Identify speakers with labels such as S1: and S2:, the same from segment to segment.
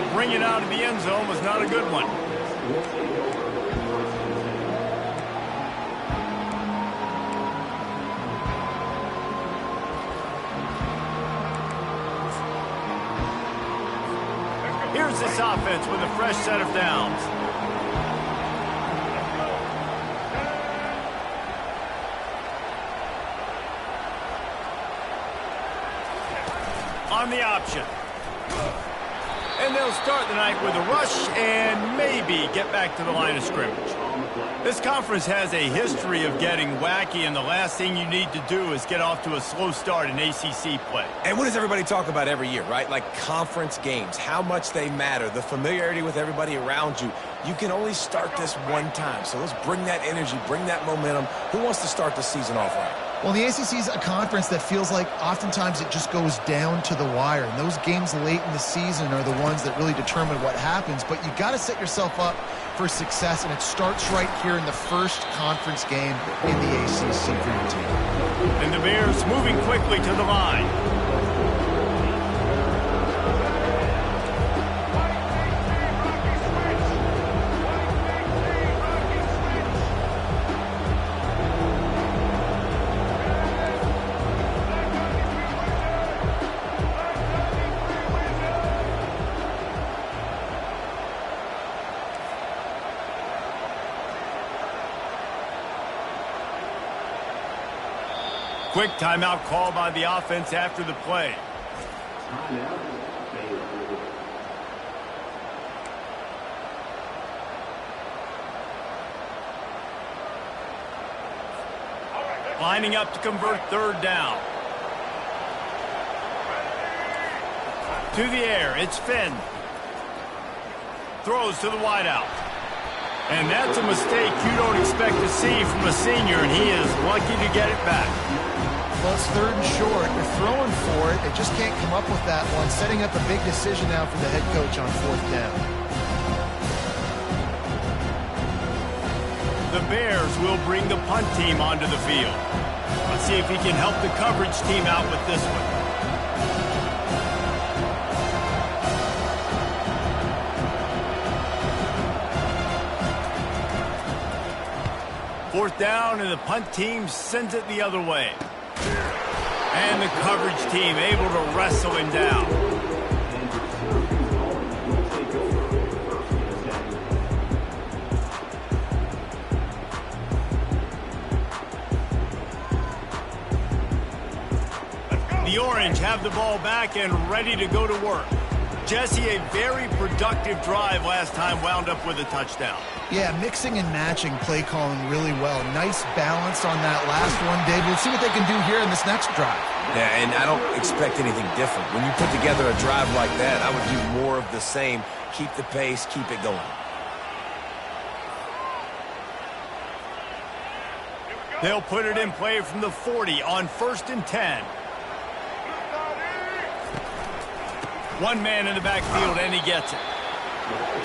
S1: to bring it out of the end zone was not a good one. Here's this offense with a fresh set of downs. On the option. And they'll start the night with a rush and maybe get back to the line of scrimmage. This conference has a history of getting wacky, and the last thing you need to do is get off to a slow start in ACC play.
S2: And what does everybody talk about every year, right? Like conference games, how much they matter, the familiarity with everybody around you. You can only start this one time, so let's bring that energy, bring that momentum. Who wants to start the season off right?
S3: Well, the ACC is a conference that feels like oftentimes it just goes down to the wire. And those games late in the season are the ones that really determine what happens. But you got to set yourself up for success, and it starts right here in the first conference game in the ACC for your team.
S1: And the Bears moving quickly to the line. Quick timeout call by the offense after the play. Lining up to convert third down. To the air, it's Finn. Throws to the wideout. And that's a mistake you don't expect to see from a senior, and he is lucky to get it back.
S3: Well, it's third and short. They're throwing for it. They just can't come up with that one. Setting up a big decision now for the head coach on fourth down.
S1: The Bears will bring the punt team onto the field. Let's see if he can help the coverage team out with this one. Fourth down, and the punt team sends it the other way. And the coverage team able to wrestle him down. The Orange have the ball back and ready to go to work. Jesse, a very productive drive last time wound up with a touchdown.
S3: Yeah, mixing and matching play calling really well. Nice balance on that last one, David. We'll see what they can do here in this next drive.
S2: Yeah, and I don't expect anything different. When you put together a drive like that, I would do more of the same. Keep the pace, keep it going.
S1: They'll put it in play from the 40 on 1st and 10. One man in the backfield, and he gets it.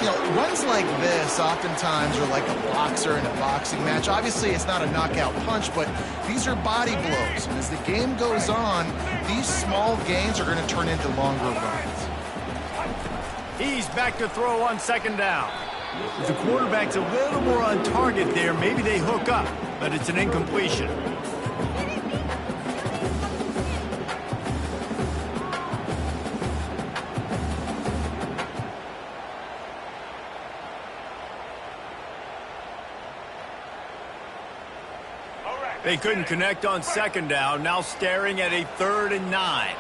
S3: You know, runs like this oftentimes are like a boxer in a boxing match. Obviously, it's not a knockout punch, but these are body blows. And as the game goes on, these small gains are going to turn into longer runs.
S1: He's back to throw on 2nd down. If the quarterback's a little more on target there, maybe they hook up, but it's an incompletion. They couldn't connect on 2nd down, now staring at a 3rd and 9.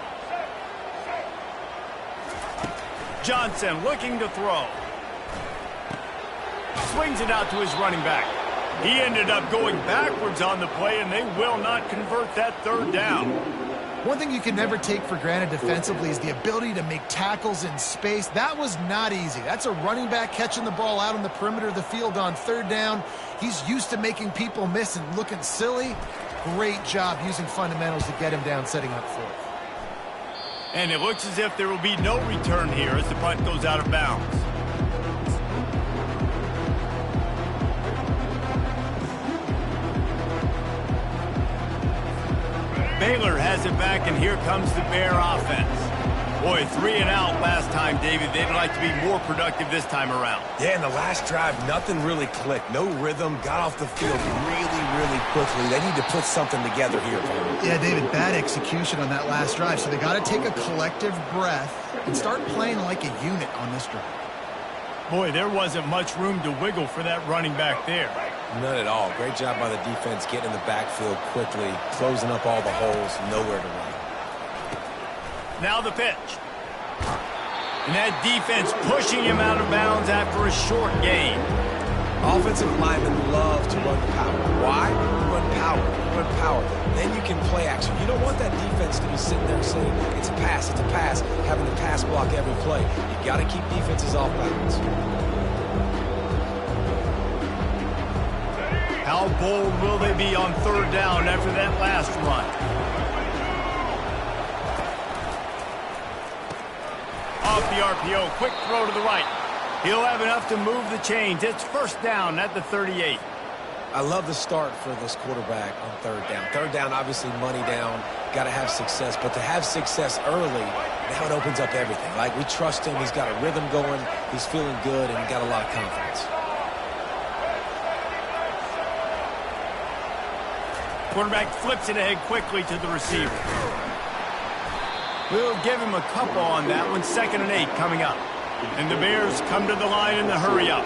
S1: Johnson looking to throw. Swings it out to his running back. He ended up going backwards on the play, and they will not convert that 3rd down.
S3: One thing you can never take for granted defensively is the ability to make tackles in space. That was not easy. That's a running back catching the ball out on the perimeter of the field on 3rd down. He's used to making people miss and looking silly. Great job using fundamentals to get him down, setting up 4th.
S1: And it looks as if there will be no return here as the punt goes out of bounds. Baylor has it back, and here comes the Bear offense. Boy, 3 and out last time, David. They'd like to be more productive this time around.
S2: Yeah, in the last drive, nothing really clicked. No rhythm, got off the field really quickly. They need to put something together here, Tony.
S3: Yeah, David, bad execution on that last drive. So they got to take a collective breath and start playing like a unit on this drive.
S1: Boy, there wasn't much room to wiggle for that running back there.
S2: None at all. Great job by the defense getting in the backfield quickly, closing up all the holes, nowhere to run.
S1: Now the pitch. And that defense pushing him out of bounds after a short gain.
S2: Offensive linemen love to run power. Why? Run power. Run power. Then you can play action. You don't want that defense to be sitting there saying, it's a pass, having to pass block every play. You got to keep defenses off balance.
S1: How bold will they be on third down after that last run? Off the RPO, quick throw to the right. He'll have enough to move the chains. It's first down at the 38.
S2: I love the start for this quarterback on third down. Third down, obviously money down, got to have success. But to have success early, now it opens up everything. Like, we trust him. He's got a rhythm going. He's feeling good, and he got a lot of confidence.
S1: Quarterback flips it ahead quickly to the receiver. We'll give him a couple on that one. 2nd and 8 coming up. And the Bears come to the line in the hurry up.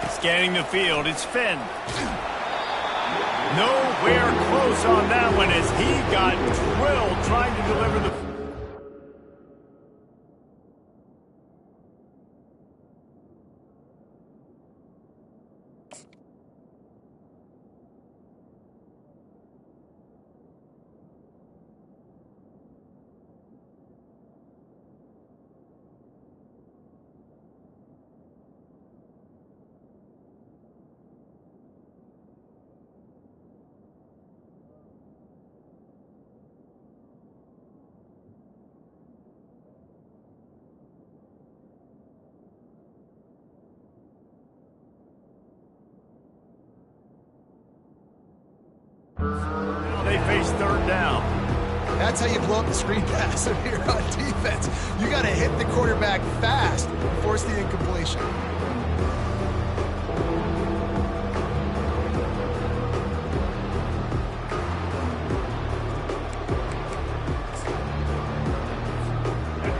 S1: Scanning the field, it's Finn. Nowhere close on that one as he got drilled trying to deliver the... They face third down.
S3: That's how you blow up the screen pass if you're on defense. You got to hit the quarterback fast and force the incompletion.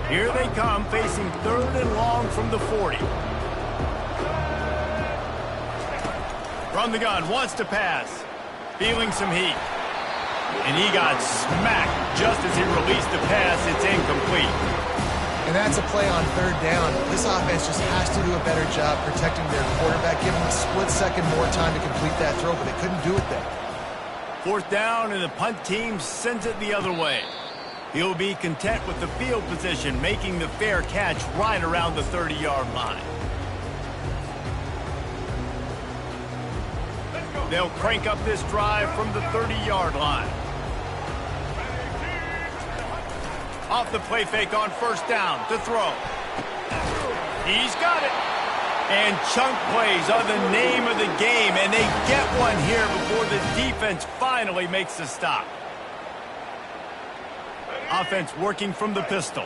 S1: Here they come, facing 3rd and long from the 40. From the gun, wants to pass. Feeling some heat. And he got smacked just as he released the pass. It's incomplete.
S3: And that's a play on third down. This offense just has to do a better job protecting their quarterback, give him a split second more time to complete that throw, but they couldn't do it there.
S1: 4th down, and the punt team sends it the other way. He'll be content with the field position, making the fair catch right around the 30-yard line. They'll crank up this drive from the 30-yard line. Off the play fake on 1st down to throw. He's got it. And chunk plays are the name of the game, and they get one here before the defense finally makes the stop. Offense working from the pistol.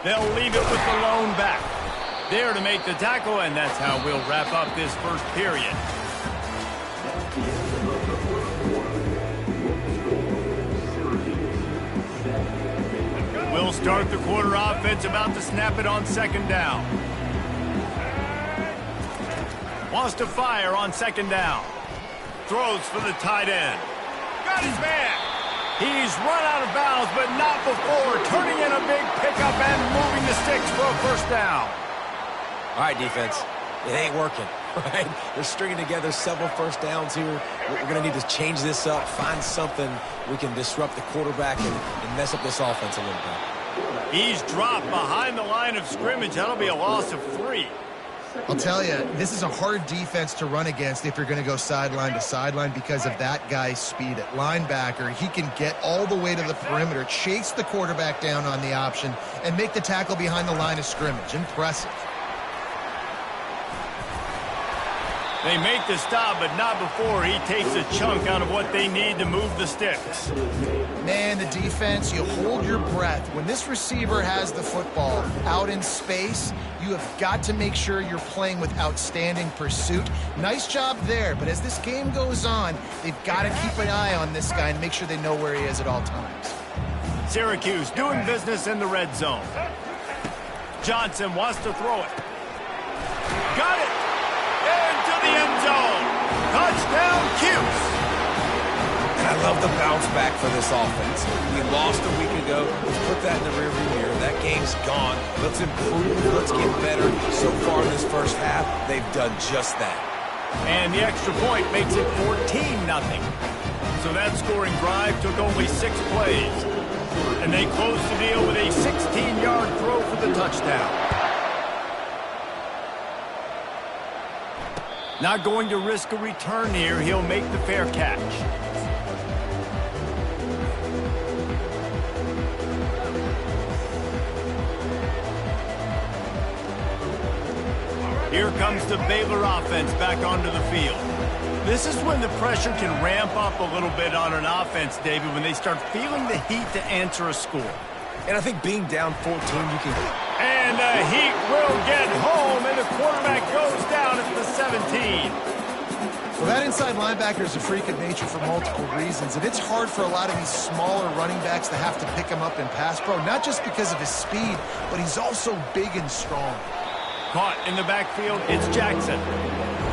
S1: They'll leave it with the lone back. There to make the tackle, and that's how we'll wrap up this first period. We'll start the quarter offense, about to snap it on 2nd down. Wants to fire on 2nd down. Throws for the tight end. Got his man. He's run out of bounds, but not before turning in a big pickup and moving the sticks for a 1st down.
S2: All right, defense, it ain't working, right? They're stringing together several 1st downs here. We're going to need to change this up, find something we can disrupt the quarterback and mess up this offense a little bit.
S1: He's dropped behind the line of scrimmage. That'll be a loss of 3.
S3: I'll tell you, this is a hard defense to run against if you're going to go sideline to sideline because of that guy's speed. At linebacker, he can get all the way to the perimeter, chase the quarterback down on the option, and make the tackle behind the line of scrimmage. Impressive.
S1: They make the stop, but not before he takes a chunk out of what they need to move the sticks.
S3: Man, the defense, you hold your breath. When this receiver has the football out in space, you have got to make sure you're playing with outstanding pursuit. Nice job there, but as this game goes on, they've got to keep an eye on this guy and make sure they know where he is at all times.
S1: Syracuse doing business in the red zone. Johnson wants to throw it. Got it! Into the end zone. Touchdown, Cuse.
S2: And I love the bounce back for this offense. We lost a week ago. Let's put that in the rearview mirror. That game's gone. Let's improve. Let's get better. So far in this first half, they've done just that.
S1: And the extra point makes it 14-0. So that scoring drive took only 6 plays. And they closed the deal with a 16-yard throw for the touchdown. Not going to risk a return here. He'll make the fair catch. Here comes the Baylor offense back onto the field. This is when the pressure can ramp up a little bit on an offense, David, when they start feeling the heat to answer a score.
S2: And I think being down 14, you can...
S1: And the Heat will get home, and the quarterback goes down at the 17.
S3: Well, that inside linebacker is a freak of nature for multiple reasons, and it's hard for a lot of these smaller running backs to have to pick him up in pass pro, not just because of his speed, but he's also big and strong.
S1: Caught in the backfield, it's Jackson.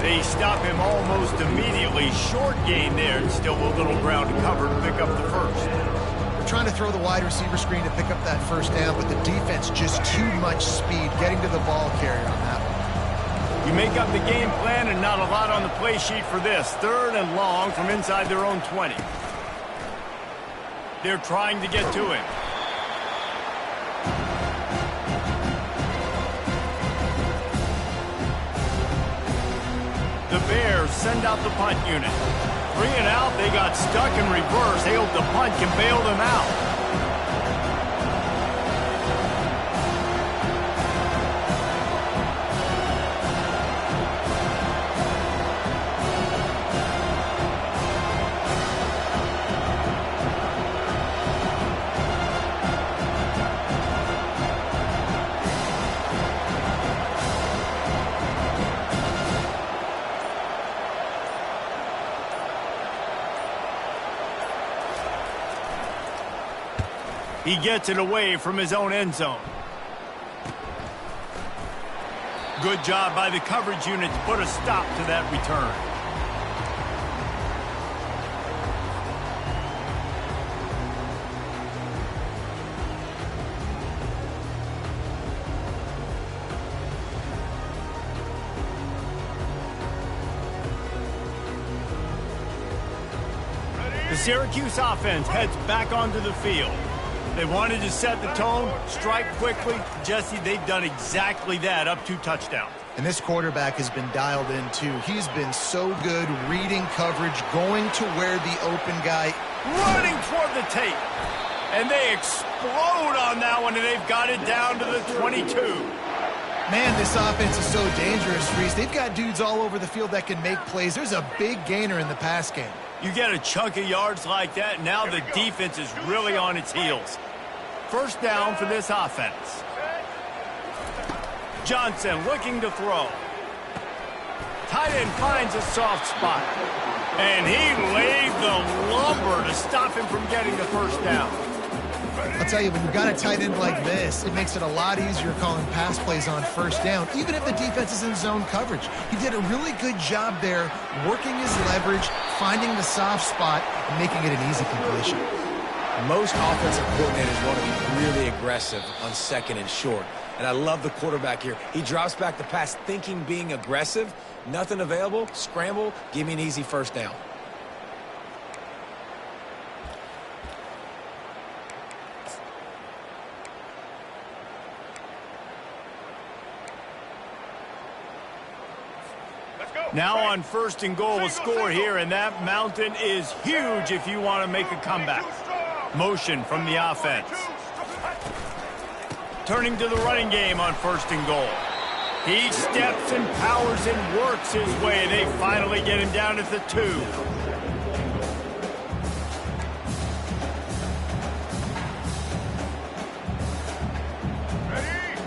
S1: They stop him almost immediately. Short gain there, and still a little ground to cover to pick up the first.
S3: Trying to throw the wide receiver screen to pick up that first down, but the defense just too much speed getting to the ball carrier on that one.
S1: You make up the game plan and not a lot on the play sheet for this. 3rd and long from inside their own 20. They're trying to get to him. The Bears send out the punt unit. 3 and out, they got stuck in reverse. They hope the punt can bail them out. He gets it away from his own end zone. Good job by the coverage unit to put a stop to that return. The Syracuse offense heads back onto the field. They wanted to set the tone, strike quickly. Jesse, they've done exactly that, up 2 touchdowns.
S3: And this quarterback has been dialed in, too. He's been so good reading coverage, going to where the open guy...
S1: Running toward the tape. And they explode on that one, and they've got it down to the 22.
S3: Man, this offense is so dangerous, Reese. They've got dudes all over the field that can make plays. There's a big gainer in the pass game.
S1: You get a chunk of yards like that, now the defense is really on its heels. First down for this offense. Johnson looking to throw. Tight end finds a soft spot. And he laid the lumber to stop him from getting the first down.
S3: I'll tell you, when you've got a tight end like this, it makes it a lot easier calling pass plays on first down, even if the defense is in zone coverage. He did a really good job there, working his leverage, finding the soft spot, and making it an easy completion.
S2: Most offensive coordinators want to be really aggressive on 2nd and short. And I love the quarterback here. He drops back the pass thinking being aggressive. Nothing available. Scramble. Give me an easy first down.
S1: Now on first and goal, a score here, and that mountain is huge if you want to make a comeback. Motion from the offense. Turning to the running game on first and goal. He steps and powers and works his way. They finally get him down at the 2.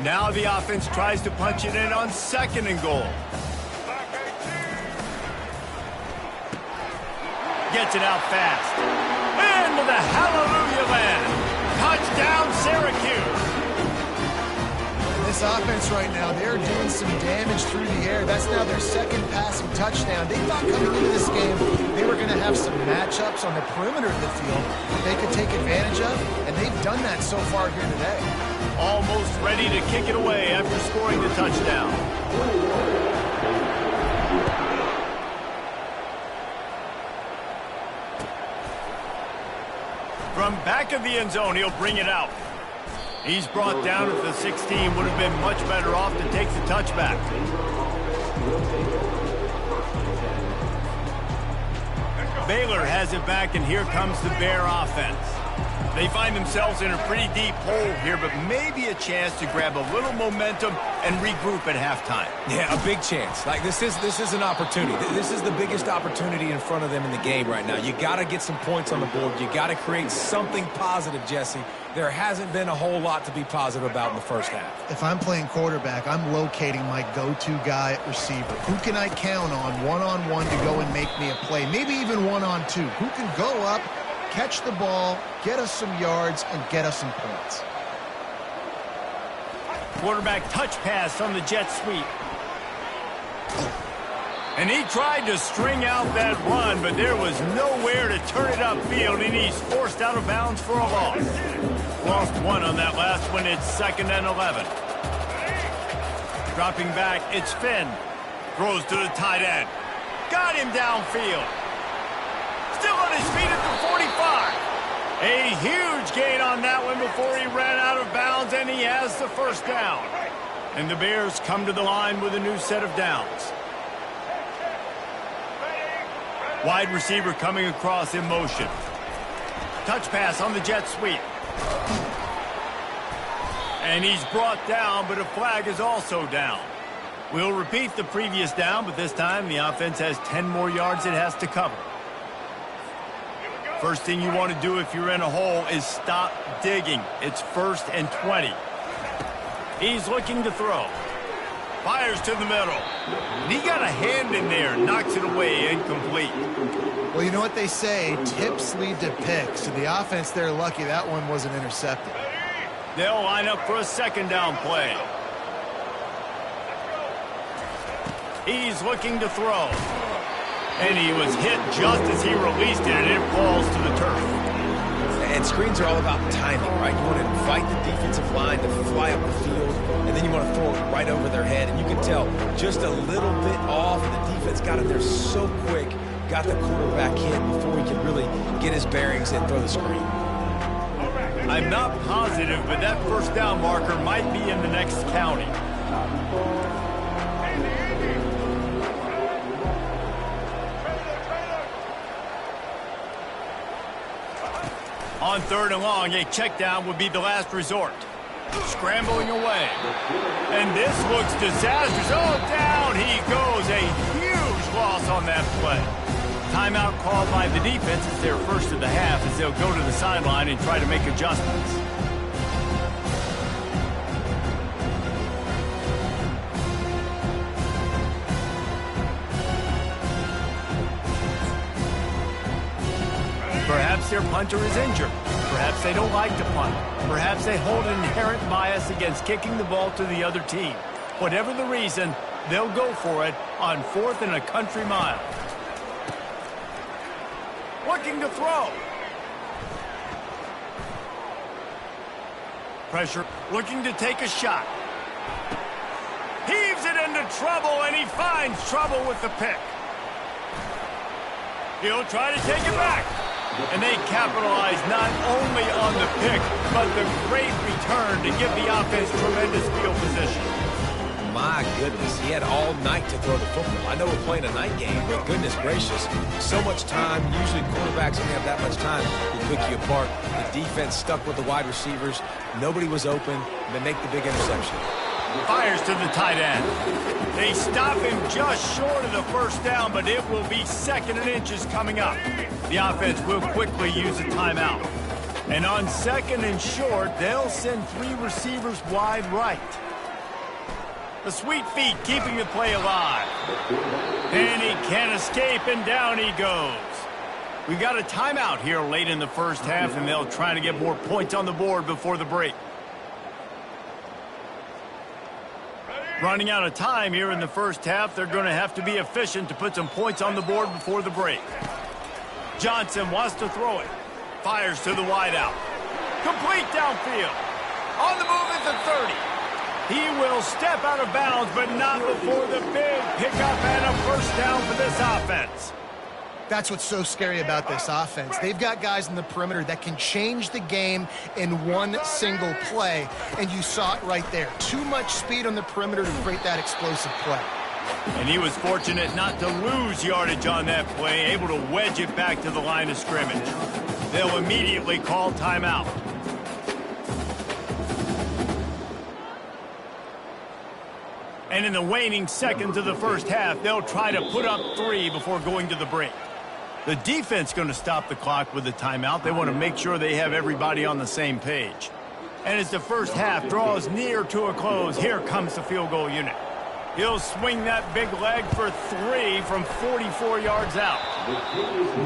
S1: Now the offense tries to punch it in on second and goal. Gets it out fast. Into the hallelujah land. Touchdown, Syracuse.
S3: This offense right now, they're doing some damage through the air. That's now their second passing touchdown. They thought coming into this game they were going to have some matchups on the perimeter of the field that they could take advantage of, and they've done that so far here today.
S1: Almost ready to kick it away after scoring the touchdown. From back of the end zone, he'll bring it out. He's brought down at the 16. Would have been much better off to take the touchback. Baylor has it back, and here comes the Bear offense. They find themselves in a pretty deep hole here, but maybe a chance to grab a little momentum and regroup at halftime.
S2: Yeah, a big chance. Like, this is an opportunity. This is the biggest opportunity in front of them in the game right now. You got to get some points on the board. You got to create something positive, Jesse. There hasn't been a whole lot to be positive about in the first half.
S3: If I'm playing quarterback, I'm locating my go-to guy at receiver. Who can I count on one-on-one to go and make me a play? Maybe even one-on-two. Who can go up, catch the ball, get us some yards, and get us some points.
S1: Quarterback touch pass on the jet sweep. And he tried to string out that run, but there was nowhere to turn it upfield, and he's forced out of bounds for a loss. Lost one on that last one. It's 2nd and 11. Dropping back, it's Finn. Throws to the tight end. Got him downfield. Still on his feet at the 45. A huge gain on that one before he ran out of bounds, and he has the first down. And the Bears come to the line with a new set of downs. Wide receiver coming across in motion. Touch pass on the jet sweep. And he's brought down, but a flag is also down. We'll repeat the previous down, but this time the offense has 10 more yards it has to cover. First thing you want to do if you're in a hole is stop digging. It's 1st and 20. He's looking to throw. Fires to the middle. And he got a hand in there. Knocks it away. Incomplete.
S3: Well, you know what they say, tips lead to picks. So the offense, they're lucky that one wasn't intercepted.
S1: They'll line up for a 2nd down play. He's looking to throw. And he was hit just as he released it, and it falls to the turf.
S2: And screens are all about timing, right? You want to invite the defensive line to fly up the field, and then you want to throw it right over their head. And you can tell just a little bit off. The defense got in there so quick, got the quarterback hit before he could really get his bearings and throw the screen.
S1: I'm not positive, but that 1st down marker might be in the next county. On 3rd and long, a check down would be the last resort. Scrambling away. And this looks disastrous. Oh, down he goes. A huge loss on that play. Timeout called by the defense. It's their first of the half as they'll go to the sideline and try to make adjustments. Perhaps their punter is injured. Perhaps they don't like to punt. Perhaps they hold an inherent bias against kicking the ball to the other team. Whatever the reason, they'll go for it on 4th and a country mile. Looking to throw. Pressure, looking to take a shot. Heaves it into trouble, and he finds trouble with the pick. He'll try to take it back. And they capitalize not only on the pick, but the great return to give the offense tremendous field position.
S2: my goodness, he had all night to throw the football. I know we're playing a night game, but goodness gracious, so much time. Usually quarterbacks only have that much time to pick you apart. The defense stuck with the wide receivers. Nobody was open. They make the big interception.
S1: Fires to the tight end. They stop him just short of the first down, but it will be 2nd and inches coming up. The offense will quickly use a timeout. And on 2nd and short, they'll send 3 receivers wide right. The sweet feet keeping the play alive. And he can't escape, and down he goes. We've got a timeout here late in the first half, and they'll try to get more points on the board before the break. Running out of time here in the first half, they're going to have to be efficient to put some points on the board before the break. Johnson wants to throw it. Fires to the wideout. Complete downfield. On the move at the 30. He will step out of bounds, but not before the big pickup and a first down for this offense.
S3: That's what's so scary about this offense. They've got guys in the perimeter that can change the game in one single play, and you saw it right there. Too much speed on the perimeter to create that explosive play.
S1: And he was fortunate not to lose yardage on that play, able to wedge it back to the line of scrimmage. They'll immediately call timeout. And in the waning seconds of the first half, they'll try to put up 3 before going to the break. The defense going to stop the clock with the timeout. They want to make sure they have everybody on the same page. And as the first half draws near to a close, here comes the field goal unit. He'll swing that big leg for 3 from 44 yards out.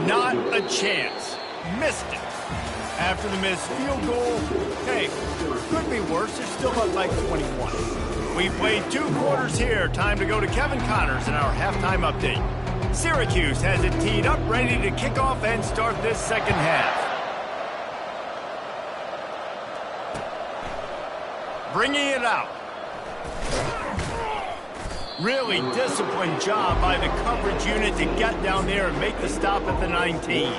S1: Not a chance. Missed it. After the missed field goal, hey, could be worse. They're still up by 21. We played 2 quarters here. Time to go to Kevin Connors in our halftime update. Syracuse has it teed up, ready to kick off and start this second half. Bringing it out. Really disciplined job by the coverage unit to get down there and make the stop at the 19.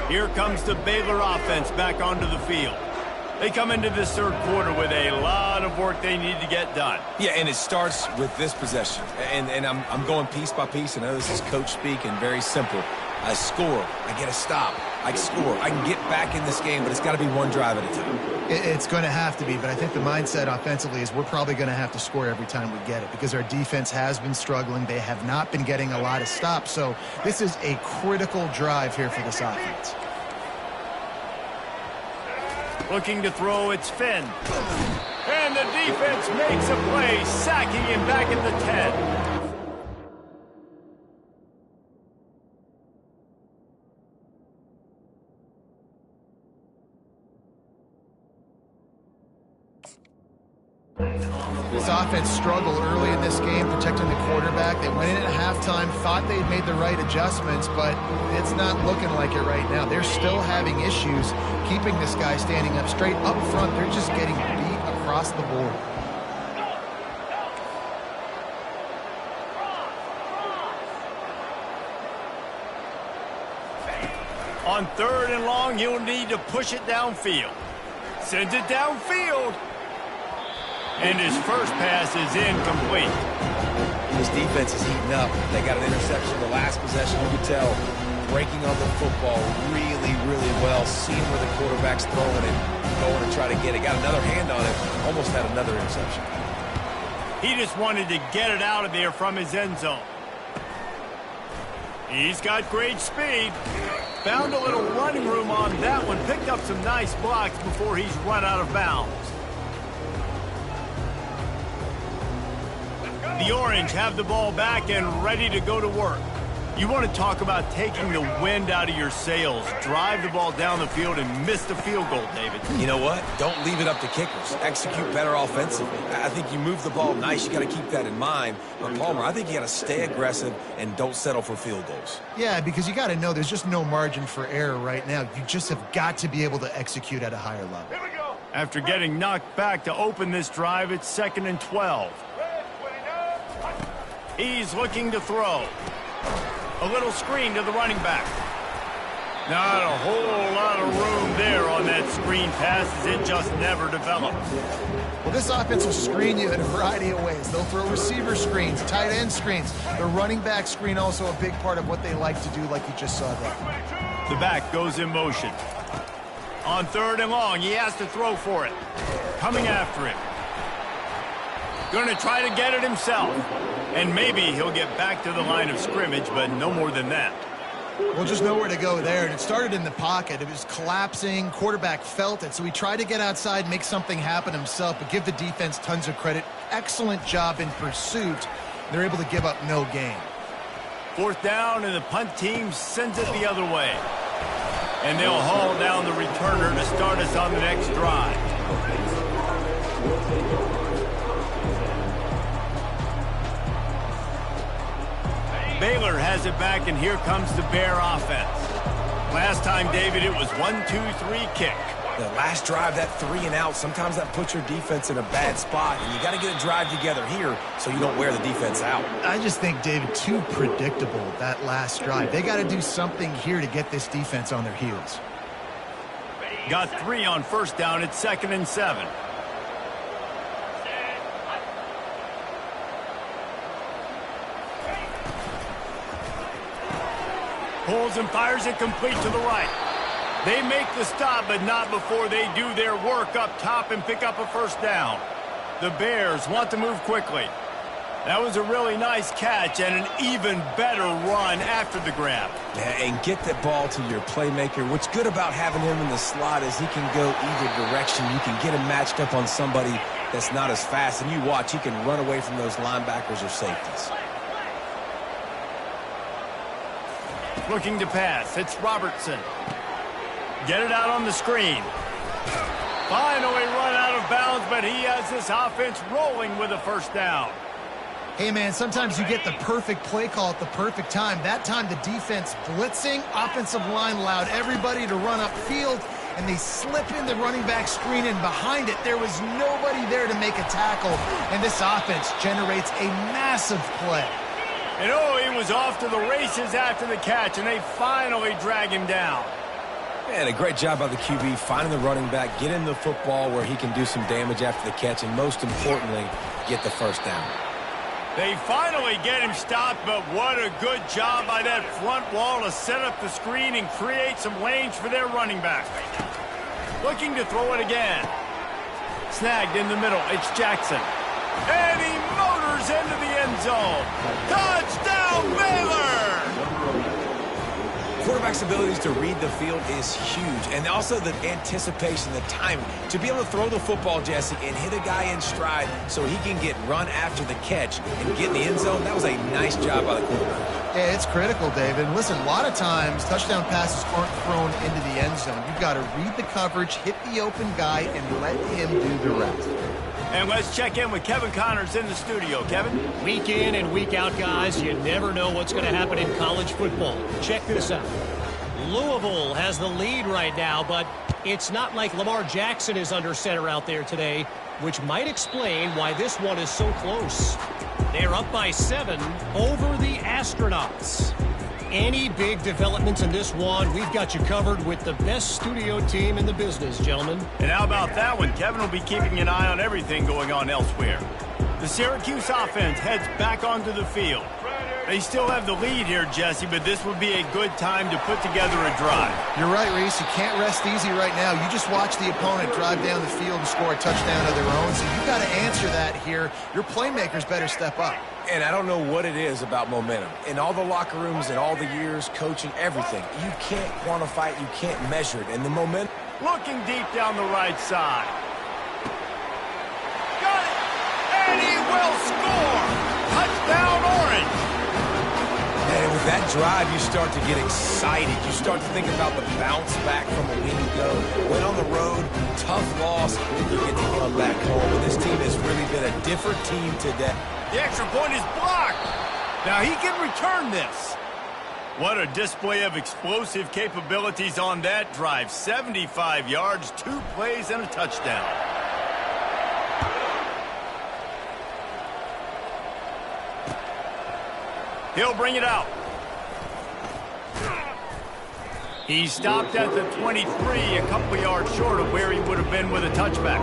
S1: Here comes the Baylor offense back onto the field. They come into this third quarter with a lot of work they need to get done.
S2: Yeah, and it starts with this possession. And I'm going piece by piece. I know this is coach speak and very simple. I score. I get a stop. I score. I can get back in this game, but it's got to be one drive at a time.
S3: It's going to have to be, but I think the mindset offensively is we're probably going to have to score every time we get it because our defense has been struggling. They have not been getting a lot of stops. So this is a critical drive here for this offense.
S1: Looking to throw, it's Finn. And the defense makes a play, sacking him back at the 10.
S3: This offense struggled early in this game protecting the quarterback. They went in at halftime, thought they'd made the right adjustments, but it's not looking like it right now. They're still having issues keeping this guy standing up straight. Up front, they're just getting beat across the board.
S1: On 3rd and long, he'll need to push it downfield. Sends it downfield. And his first pass is incomplete.
S2: This defense is heating up. They got an interception the last possession. You could tell breaking on the football really, really well. Seeing where the quarterback's throwing it, going to try to get it. Got another hand on it. Almost had another interception.
S1: He just wanted to get it out of there from his end zone. He's got great speed. Found a little running room on that one. Picked up some nice blocks before he's run out of bounds. The Orange have the ball back and ready to go to work. You want to talk about taking the wind out of your sails. Drive the ball down the field and miss the field goal, David.
S2: You know what? Don't leave it up to kickers. Execute better offensively. I think you move the ball nice. You got to keep that in mind. But, Palmer, I think you got to stay aggressive and don't settle for field goals.
S3: Yeah, because you got to know there's just no margin for error right now. You just have got to be able to execute at a higher level.
S1: Here we go. After getting knocked back to open this drive, it's 2nd and 12. He's looking to throw. A little screen to the running back. Not a whole lot of room there on that screen pass as it just never developed.
S3: Well, this offense will screen you in a variety of ways. They'll throw receiver screens, tight end screens. The running back screen also a big part of what they like to do, like you just saw there.
S1: The back goes in motion. On 3rd and long, he has to throw for it. Coming after him. Going to try to get it himself. And maybe he'll get back to the line of scrimmage, but no more than that.
S3: Well, just nowhere to go there. And it started in the pocket. It was collapsing. Quarterback felt it. So he tried to get outside, make something happen himself, but give the defense tons of credit. Excellent job in pursuit. They're able to give up no gain.
S1: 4th down, and the punt team sends it the other way. And they'll haul down the returner to start us on the next drive. Baylor has it back, and here comes the Bear offense. Last time, David, it was 1-2-3 kick.
S2: The last drive, that 3 and out, sometimes that puts your defense in a bad spot, and you got to get a drive together here so you don't wear the defense out.
S3: I just think, David, too predictable, that last drive. They got to do something here to get this defense on their heels.
S1: Got 3 on 1st down. It's 2nd and 7. Pulls and fires it complete to the right. They make the stop, but not before they do their work up top and pick up a 1st down. The Bears want to move quickly. That was a really nice catch and an even better run after the grab.
S2: Yeah, and get the ball to your playmaker. What's good about having him in the slot is he can go either direction. You can get him matched up on somebody that's not as fast, and you watch, he can run away from those linebackers or safeties.
S1: Looking to pass. It's Robertson. Get it out on the screen. Finally run out of bounds, but he has this offense rolling with a 1st down.
S3: Hey, man, sometimes you get the perfect play call at the perfect time. That time the defense blitzing, offensive line allowed everybody to run upfield, and they slip in the running back screen, and behind it there was nobody there to make a tackle, and this offense generates a massive play.
S1: And oh, he was off to the races after the catch, and they finally drag him down.
S2: And a great job by the QB finding the running back, getting the football where he can do some damage after the catch, and most importantly, get the 1st down.
S1: They finally get him stopped, but what a good job by that front wall to set up the screen and create some lanes for their running back. Looking to throw it again. Snagged in the middle. It's Jackson. And he motors into the end zone. Touchdown, Baylor!
S2: Quarterback's abilities to read the field is huge, and also the anticipation, the timing. To be able to throw the football, Jesse, and hit a guy in stride so he can get run after the catch and get in the end zone, that was a nice job by the quarterback.
S3: Yeah, it's critical, David. And listen, a lot of times touchdown passes aren't thrown into the end zone. You've got to read the coverage, hit the open guy, and let him do the rest.
S1: And let's check in with Kevin Connors in the studio. Kevin?
S4: Week in and week out, guys, you never know what's going to happen in college football. Check this out. Louisville has the lead right now, but it's not like Lamar Jackson is under center out there today, which might explain why this one is so close. They're up by 7 over the Astronauts. Any big developments in this one, we've got you covered with the best studio team in the business, gentlemen.
S1: And how about that one? Kevin will be keeping an eye on everything going on elsewhere. The Syracuse offense heads back onto the field. They still have the lead here, Jesse, but this would be a good time to put together a drive.
S3: You're right, Reese. You can't rest easy right now. You just watch the opponent drive down the field and score a touchdown of their own, so you've got to answer that here. Your playmakers better step up.
S2: And I don't know what it is about momentum. In all the locker rooms and all the years, coaching, everything, you can't quantify it, you can't measure it. And the momentum...
S1: Looking deep down the right side. Got it! And he will score! Touchdown, Orange!
S2: And with that drive, you start to get excited. You start to think about the bounce back from a week ago. Went on the road, tough loss, and you get to come back home. And this team has really been a different team today.
S1: The extra point is blocked. Now he can return this. What a display of explosive capabilities on that drive. 75 yards, 2 plays, and a touchdown. He'll bring it out. He stopped at the 23, a couple yards short of where he would have been with a touchback.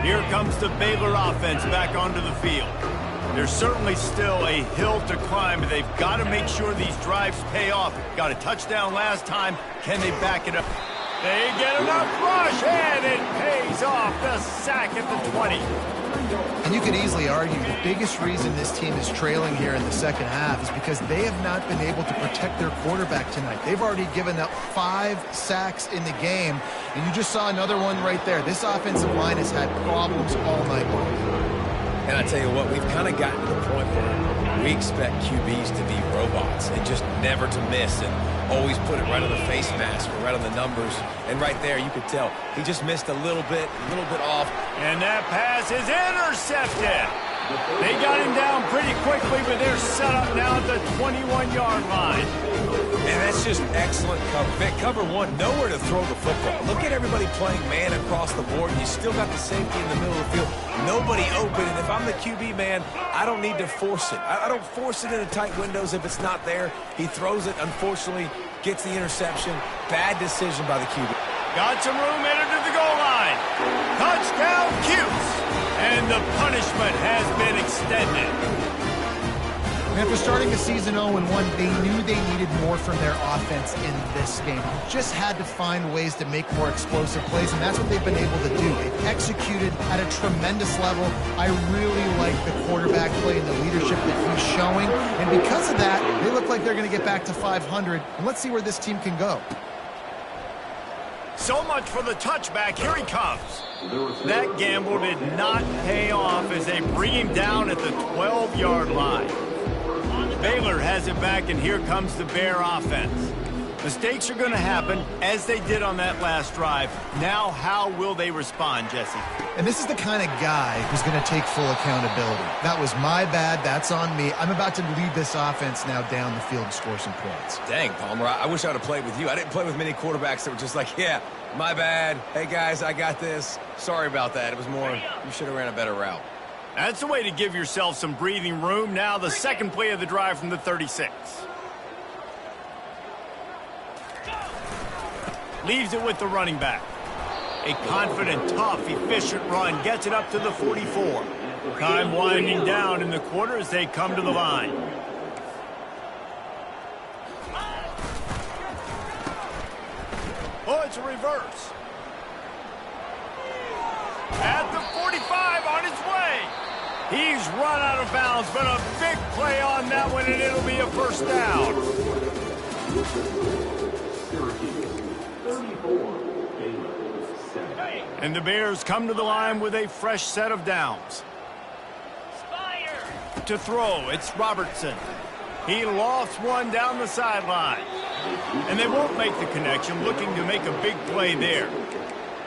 S1: Here comes the Baylor offense back onto the field. There's certainly still a hill to climb, but they've got to make sure these drives pay off. Got a touchdown last time. Can they back it up? They get enough rush, and it pays off. The sack at the 20.
S3: And you could easily argue the biggest reason this team is trailing here in the second half is because they have not been able to protect their quarterback tonight. They've already given up 5 sacks in the game, and you just saw another one right there. This offensive line has had problems all night long.
S2: And I tell you what, we've kind of gotten to the point where we expect QBs to be robots and just never to miss and always put it right on the face mask or right on the numbers. And right there, you could tell he just missed a little bit off.
S1: And that pass is intercepted. They got him down pretty quickly, but they're set up now at the 21-yard line.
S2: And that's just excellent cover. Man, cover one, nowhere to throw the football. Look at everybody playing man across the board. You still got the safety in the middle of the field. Nobody open. And if I'm the QB, man, I don't need to force it. I don't force it into tight windows if it's not there. He throws it, unfortunately, gets the interception. Bad decision by the QB.
S1: Got some room, entered to the goal line. Touchdown, Cuse. And the punishment has been extended.
S3: After starting the season 0-1, they knew they needed more from their offense in this game. Just had to find ways to make more explosive plays, and that's what they've been able to do. They've executed at a tremendous level. I really like the quarterback play and the leadership that he's showing, and because of that, they look like they're going to get back to 500, and let's see where this team can go.
S1: So much for the touchback. Here he comes. That gamble did not pay off as they bring him down at the 12-yard line. Baylor has it back, and here comes the Bear offense. Mistakes are going to happen, as they did on that last drive. Now, how will they respond, Jesse?
S3: And this is the kind of guy who's going to take full accountability. That was my bad. That's on me. I'm about to lead this offense now down the field and score some points.
S2: Dang, Palmer, I wish I would have played with you. I didn't play with many quarterbacks that were just like, yeah, my bad. Hey, guys, I got this. Sorry about that. It was more, you should have ran a better route.
S1: That's the way to give yourself some breathing room. Now the second play of the drive from the 36. Leaves it with the running back. A confident, tough, efficient run gets it up to the 44. Time winding down in the quarter as they come to the line. Oh, it's a reverse. At the 45 on his way. He's run out of bounds, but a big play on that one, and it'll be a first down. And the Bears come to the line with a fresh set of downs. To throw, it's Robertson. He lofts one down the sideline. And they won't make the connection, looking to make a big play there.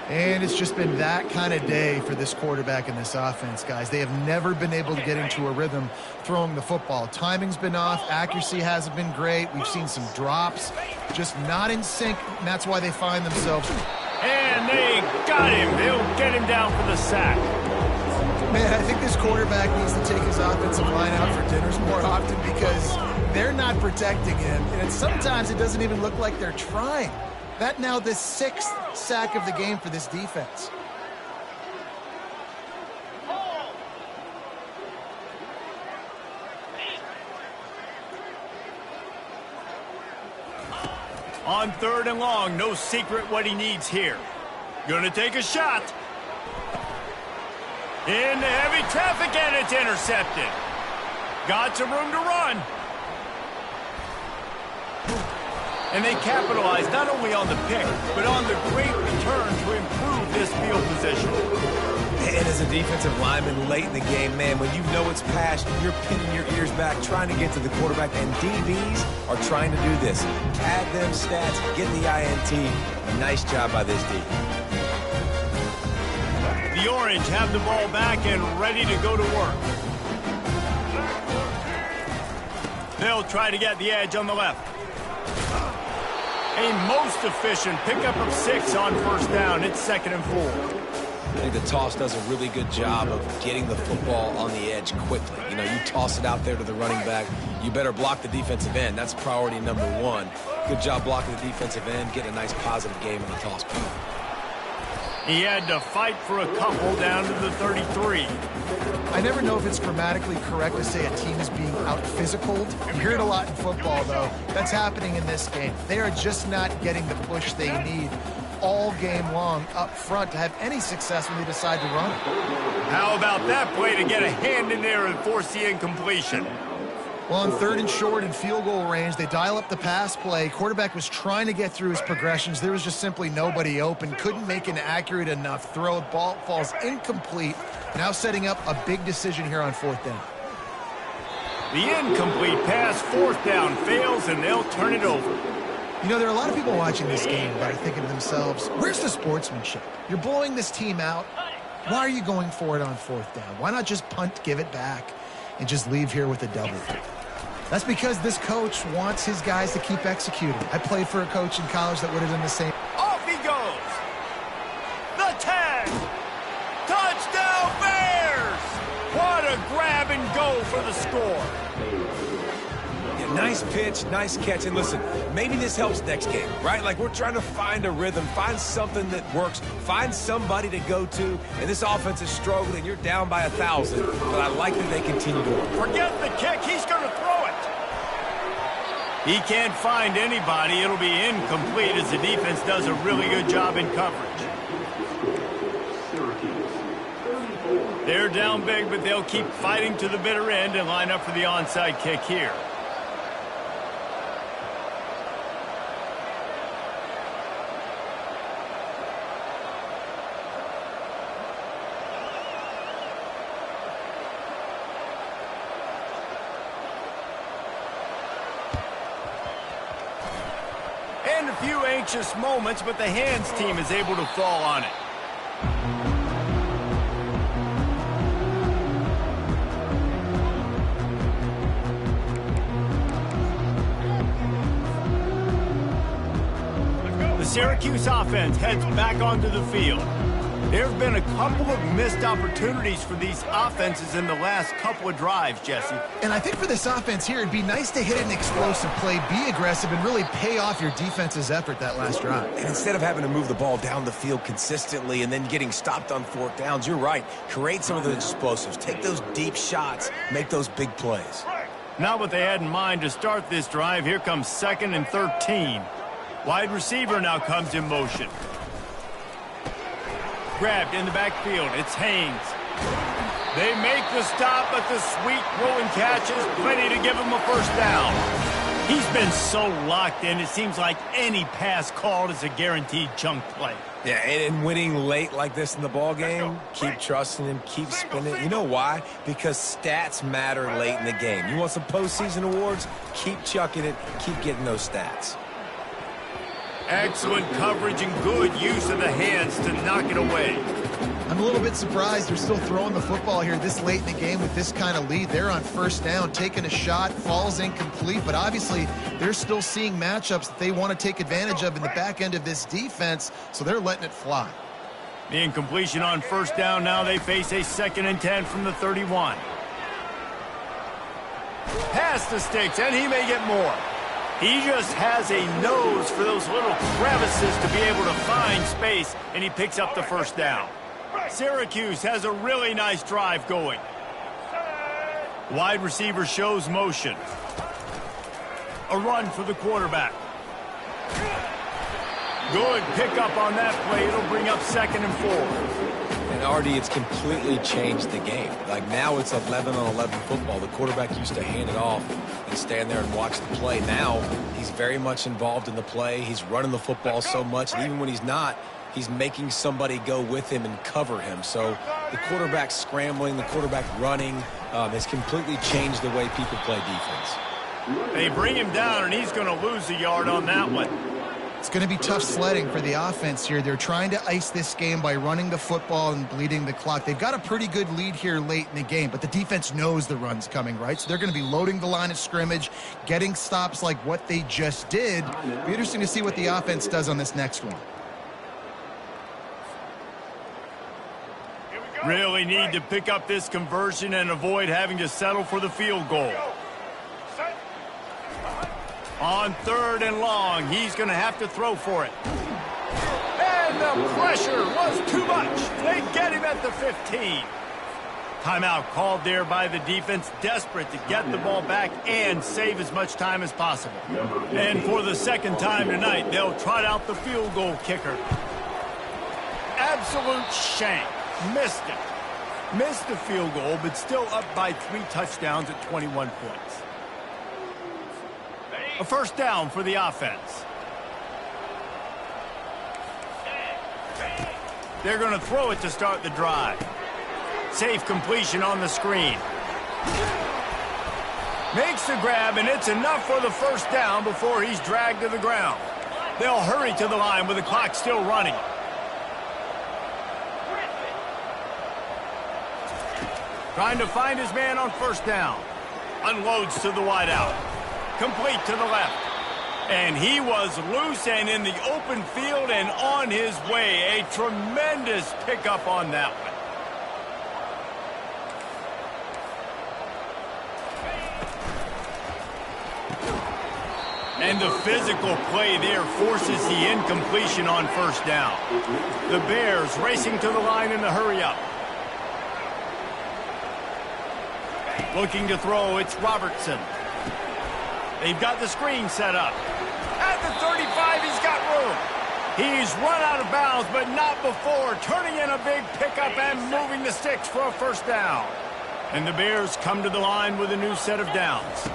S3: And it's just been that kind of day for this quarterback and this offense, guys. They have never been able to get into a rhythm throwing the football. Timing's been off. Accuracy hasn't been great. We've seen some drops. Just not in sync, and that's why they find themselves.
S1: And they got him. They'll get him down for the sack.
S3: Man, I think this quarterback needs to take his offensive line out for dinners more often because they're not protecting him. And sometimes it doesn't even look like they're trying. That now the 6th sack of the game for this defense.
S1: On 3rd and long, no secret what he needs here. Gonna take a shot. Into heavy traffic, and it's intercepted. Got some room to run. And they capitalize not only on the pick, but on the great return to improve this field position.
S2: And as a defensive lineman late in the game, man, when you know it's past, you're pinning your ears back, trying to get to the quarterback, and DBs are trying to do this. Pad them stats, get the INT. Nice job by this D.
S1: The Orange have the ball back and ready to go to work. They'll try to get the edge on the left. A most efficient pickup of 6 on first down. It's 2nd and 4.
S2: I think the toss does a really good job of getting the football on the edge quickly. You know, you toss it out there to the running back, you better block the defensive end. That's priority number one. Good job blocking the defensive end, getting a nice positive game in the toss play.
S1: He had to fight for a couple down to the 33.
S3: I never know if it's grammatically correct to say a team is being out-physicaled. You hear it a lot in football, though. That's happening in this game. They are just not getting the push they need all game long up front to have any success when they decide to run it.
S1: How about that play to get a hand in there and force the incompletion?
S3: Well, on 3rd and short in field goal range, they dial up the pass play. Quarterback was trying to get through his progressions. There was just simply nobody open. Couldn't make an accurate enough throw. Ball falls incomplete. Now setting up a big decision here on 4th down.
S1: The incomplete pass, 4th down, fails, and they'll turn it over.
S3: You know, there are a lot of people watching this game that are thinking to themselves, where's the sportsmanship? You're blowing this team out. Why are you going for it on 4th down? Why not just punt, give it back, and just leave here with a W? That's because this coach wants his guys to keep executing. I played for a coach in college that would have done the same.
S1: Off he goes. The tag. Touchdown Bears. What a grab and go for the score.
S2: Yeah, nice pitch, nice catch. And listen, maybe this helps next game, right? Like, we're trying to find a rhythm, find something that works, find somebody to go to. And this offense is struggling. You're down by 1,000, but I like that they continue to work.
S1: Forget the kick. He's going to throw it. He can't find anybody. It'll be incomplete as the defense does a really good job in coverage. They're down big, but they'll keep fighting to the bitter end and line up for the onside kick here. And a few anxious moments, but the hands team is able to fall on it. The Syracuse offense heads back onto the field. There have been a couple of missed opportunities for these offenses in the last couple of drives, Jesse.
S3: And I think for this offense here, it'd be nice to hit an explosive play, be aggressive, and really pay off your defense's effort that last drive.
S2: And instead of having to move the ball down the field consistently and then getting stopped on 4th downs, you're right. Create some of the explosives. Take those deep shots. Make those big plays.
S1: Not what they had in mind to start this drive. Here comes 2nd and 13. Wide receiver now comes in motion. Grabbed in the backfield. It's Haynes. They make the stop, but the sweet rolling catch is plenty to give him a first down. He's been so locked in, it seems like any pass called is a guaranteed chunk play.
S2: Yeah, and winning late like this in the ball game, keep trusting him, keep spinning. You know why? Because stats matter late in the game. You want some postseason awards? Keep chucking it, keep getting those stats.
S1: Excellent coverage and good use of the hands to knock it away.
S3: I'm a little bit surprised they're still throwing the football here this late in the game with this kind of lead. They're on 1st down, taking a shot, falls incomplete, but obviously they're still seeing matchups that they want to take advantage of in the back end of this defense, so they're letting it fly.
S1: The incompletion on 1st down. Now they face a 2nd and 10 from the 31. Pass the sticks, and he may get more. He just has a nose for those little crevices to be able to find space, and he picks up the first down. Syracuse has a really nice drive going. Wide receiver shows motion. A run for the quarterback. Good pickup on that play. It'll bring up 2nd and 4.
S2: And Artie, it's completely changed the game. Like, now it's 11-on-11 football. The quarterback used to hand it off and stand there and watch the play. Now he's very much involved in the play. He's running the football so much, and even when he's not, he's making somebody go with him and cover him. So the quarterback scrambling, the quarterback running has completely changed the way people play defense.
S1: They bring him down, and he's going to lose a yard on that one.
S3: It's going to be tough sledding for the offense here. They're trying to ice this game by running the football and bleeding the clock. They've got a pretty good lead here late in the game, but the defense knows the run's coming, right? So they're going to be loading the line of scrimmage, getting stops like what they just did. Be interesting to see what the offense does on this next one.
S1: Really need to pick up this conversion and avoid having to settle for the field goal. On 3rd and long, he's going to have to throw for it. And the pressure was too much. They get him at the 15. Timeout called there by the defense, desperate to get the ball back and save as much time as possible. And for the second time tonight, they'll trot out the field goal kicker. Absolute shank. Missed it. Missed the field goal, but still up by 3 touchdowns at 21 points. A first down for the offense. They're going to throw it to start the drive. Safe completion on the screen. Makes the grab, and it's enough for the first down before he's dragged to the ground. They'll hurry to the line with the clock still running. Trying to find his man on first down. Unloads to the wideout. Complete to the left. And he was loose and in the open field and on his way. A tremendous pickup on that one. And the physical play there forces the incompletion on first down. The Bears racing to the line in the hurry-up. Looking to throw, it's Robertson. They've got the screen set up. At the 35, he's got room. He's run out of bounds, but not before turning in a big pickup and moving the sticks for a first down. And the Bears come to the line with a new set of downs.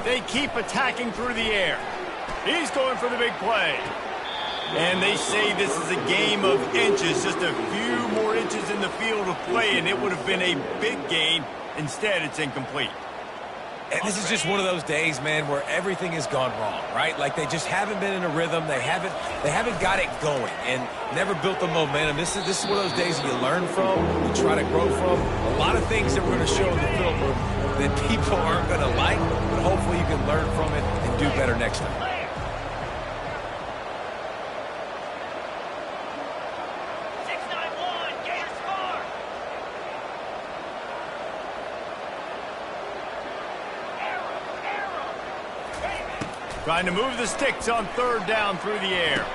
S1: They keep attacking through the air. He's going for the big play. And they say this is a game of inches, just a few more inches in the field of play, and it would have been a big gain. Instead, it's incomplete.
S2: And this is just one of those days, man, where everything has gone wrong, right? Like they just haven't been in a rhythm. They haven't got it going and never built the momentum. This is one of those days that you learn from, you try to grow from. A lot of things that we're going to show in the film room that people aren't going to like, but hopefully you can learn from it and do better next time.
S1: Trying to move the sticks on third down through the air.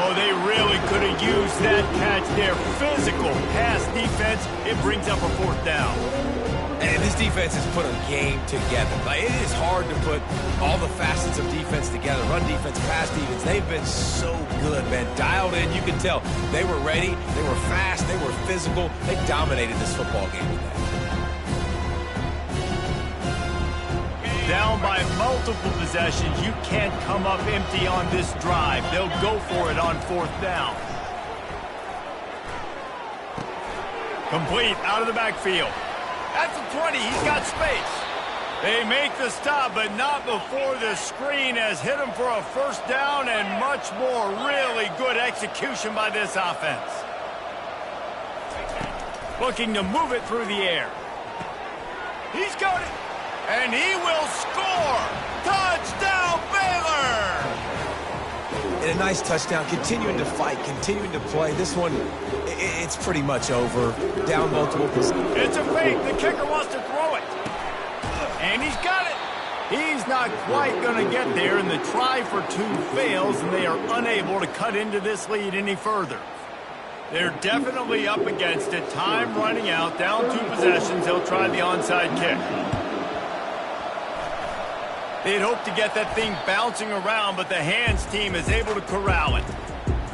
S1: Oh, they really could have used that catch there. Physical pass defense. It brings up a fourth down.
S2: And this defense has put a game together. Like, it is hard to put all the facets of defense together. Run defense, pass defense. They've been so good, man. Dialed in. You can tell they were ready. They were fast. They were physical. They dominated this football game today.
S1: Down by multiple possessions, you can't come up empty on this drive. They'll go for it on fourth down. Complete out of the backfield. At the 20, he's got space. They make the stop, but not before the screen has hit him for a first down and much more. Really good execution by this offense. Looking to move it through the air. He's got it. And he will score! Touchdown, Baylor!
S2: And a nice touchdown, continuing to fight, continuing to play. This one, it's pretty much over. Down multiple positions.
S1: It's a fake. The kicker wants to throw it. And he's got it. He's not quite going to get there, and the try for two fails, and they are unable to cut into this lead any further. They're definitely up against it. Time running out. Down 2 possessions. They'll try the onside kick. They'd hoped to get that thing bouncing around, but the hands team is able to corral it.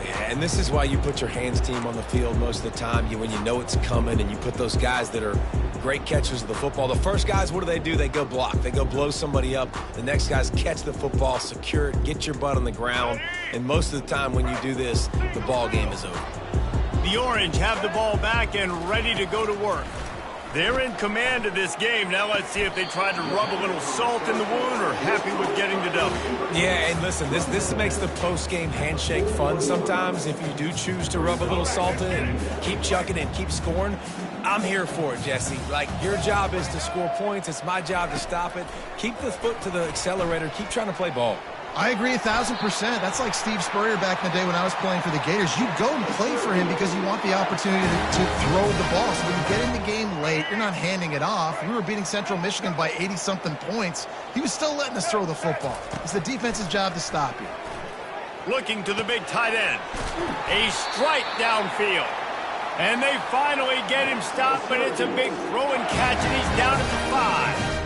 S2: Yeah, and this is why you put your hands team on the field most of the time. When you know it's coming and you put those guys that are great catchers of the football. The first guys, what do? They go block. They go blow somebody up. The next guys catch the football, secure it, get your butt on the ground. And most of the time when you do this, the ball game is over.
S1: The Orange have the ball back and ready to go to work. They're in command of this game. Now let's see if they try to rub a little salt in the wound or happy with getting the W.
S2: Yeah, and listen, this makes the post-game handshake fun sometimes. If you do choose to rub a little salt in and keep chucking and keep scoring, I'm here for it, Jesse. Like, your job is to score points. It's my job to stop it. Keep the foot to the accelerator. Keep trying to play ball.
S3: I agree 1,000%. That's like Steve Spurrier back in the day when I was playing for the Gators. You go and play for him because you want the opportunity to throw the ball. So when you get in the game late, you're not handing it off. We were beating Central Michigan by 80-something points. He was still letting us throw the football. It's the defense's job to stop you.
S1: Looking to the big tight end. A strike downfield. And they finally get him stopped, but it's a big throw and catch, and he's down at the 5.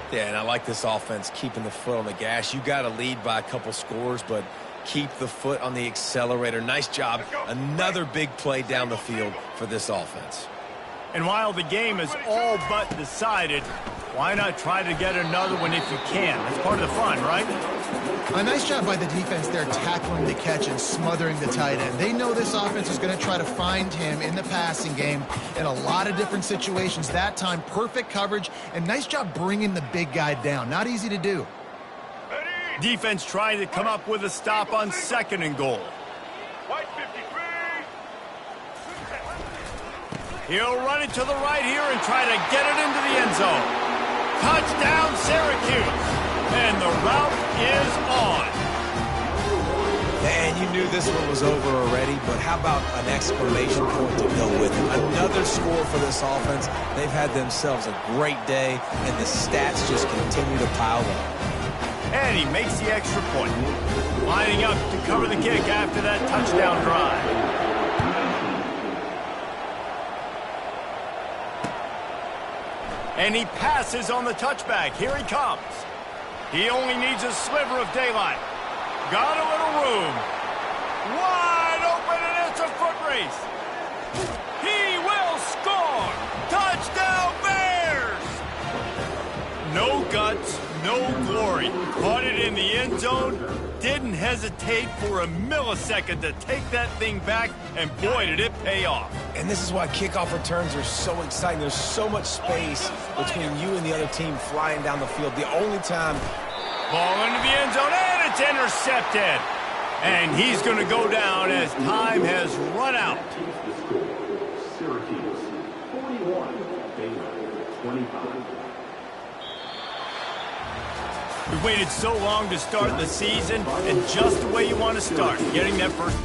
S2: Yeah, and I like this offense keeping the foot on the gas. You got to lead by a couple scores, but keep the foot on the accelerator. Nice job. Another big play down the field for this offense.
S1: And while the game is all but decided, why not try to get another one if you can? That's part of the fun, right?
S3: A nice job by the defense there tackling the catch and smothering the tight end. They know this offense is going to try to find him in the passing game in a lot of different situations. That time, perfect coverage, and nice job bringing the big guy down. Not easy to do.
S1: Defense trying to come up with a stop on 2nd and goal. He'll run it to the right here and try to get it into the end zone. Touchdown, Syracuse. And the route is on.
S2: And you knew this one was over already, but how about an exclamation point to go with it? Another score for this offense. They've had themselves a great day, and the stats just continue to pile up.
S1: And he makes the extra point. Lining up to cover the kick after that touchdown drive. And he passes on the touchback. Here he comes. He only needs a sliver of daylight. Got a little room. Wide open, and it's a foot race. He will score. Touchdown, Bears! No guts, no glory. Caught it in the end zone. Didn't hesitate for a millisecond to take that thing back, and boy, did it pay off.
S2: And this is why kickoff returns are so exciting. There's so much space between you and the other team flying down the field. The only time...
S1: Ball into the end zone, and it's intercepted. And he's going to go down as time has run out.
S5: Syracuse, 41, Baylor, 25.
S1: We've waited so long to start the season, and just the way you want to start, getting that first